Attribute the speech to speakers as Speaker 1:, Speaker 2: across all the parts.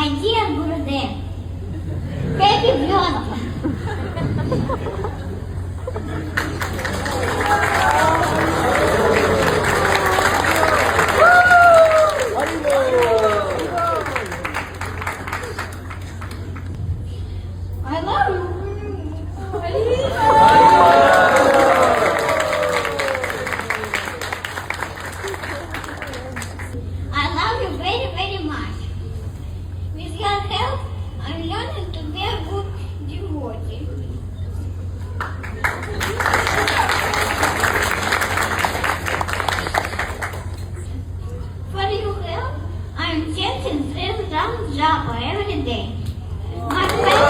Speaker 1: my dear Gurudev. Happy birthday. I love you. I love you very, very much. With your help, I'm learning to be a good devotee. For your help, I'm chanting 3 rounds japa every day. My parents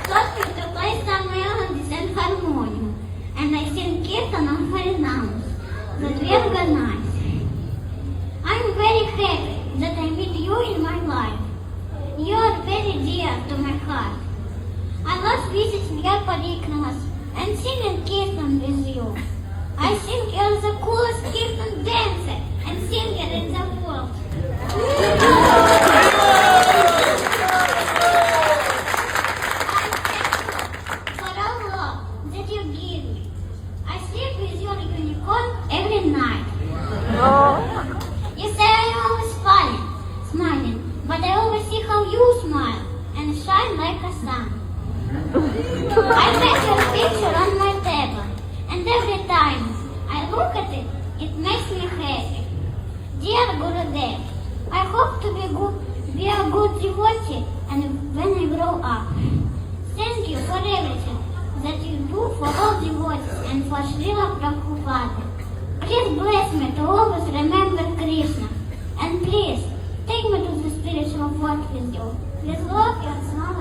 Speaker 1: taught me to play some melodies and harmonium, and I sing kirtan on Harinams that we organize. I'm very happy that I meet you in my life. You are very dear to my heart. I love visiting your parikramas and singing kirtan with you. I think you're the coolest kirtan dancer and singer in the world. For all love that you give me. I sleep with your unicorn every night. You say I'm always smiling, but I always see how you smile and shine like a sun. I have your picture on my table, and every time I look at it, it makes me happy. Dear Gurudev, I hope to be a good devotee and when I grow up. Thank you for everything that you do for all devotees and for Srila Prabhupada. Please bless me to always remember Krishna. And please, take me to the spiritual world with you. With love, your small